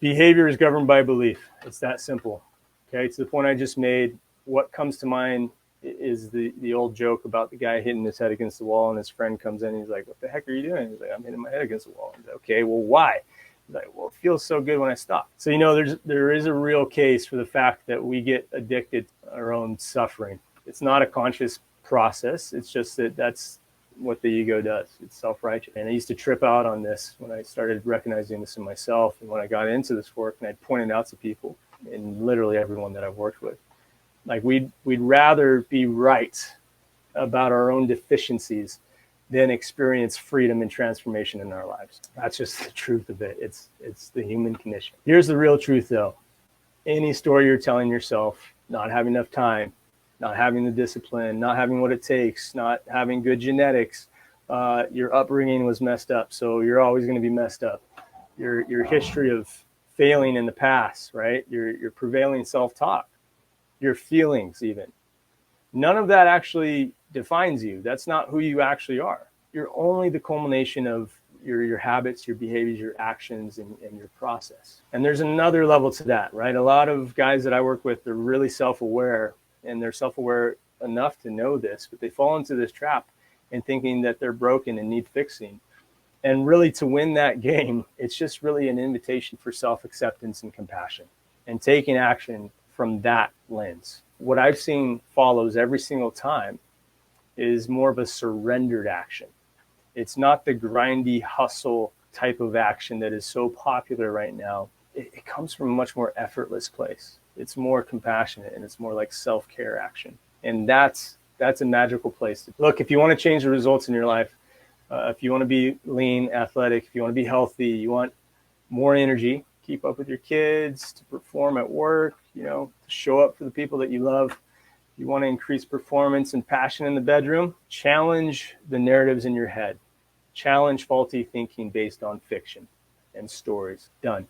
Behavior is governed by belief. It's that simple. Okay, to the point I just made, what comes to mind is the old joke about the guy hitting his head against the wall, and his friend comes in and he's like, "What the heck are you doing?" He's like, "I'm hitting my head against the wall." He's like, "Okay, well, why?" He's like, "Well, it feels so good when I stop." So there is a real case for the fact that we get addicted to our own suffering. It's not a conscious process. It's just that's what the ego does. It's self-righteous. And I used to trip out on this when I started recognizing this in myself, and when I got into this work and I pointed out to people, and literally everyone that I've worked with, like we'd rather be right about our own deficiencies than experience freedom and transformation in our lives. That's just the truth of it. It's the human condition. Here's the real truth though. Any story you're telling yourself, not having enough time, not having the discipline, not having what it takes, not having good genetics, your upbringing was messed up, so you're always going to be messed up. Your history of failing in the past, right? Your prevailing self-talk, your feelings even. None of that actually defines you. That's not who you actually are. You're only the culmination of your habits, your behaviors, your actions, and your process. And there's another level to that, right? A lot of guys that I work with, they're really self-aware, and they're self-aware enough to know this, but they fall into this trap in thinking that they're broken and need fixing. And really, to win that game, it's just really an invitation for self-acceptance and compassion and taking action from that lens. What I've seen follows every single time is more of a surrendered action. It's not the grindy hustle type of action that is so popular right now. It comes from a much more effortless place. It's more compassionate, and it's more like self-care action. And that's a magical place. Look, if you want to change the results in your life, if you want to be lean, athletic, if you want to be healthy, you want more energy, keep up with your kids, to perform at work, to show up for the people that you love. If you want to increase performance and passion in the bedroom, challenge the narratives in your head. Challenge faulty thinking based on fiction and stories. Done.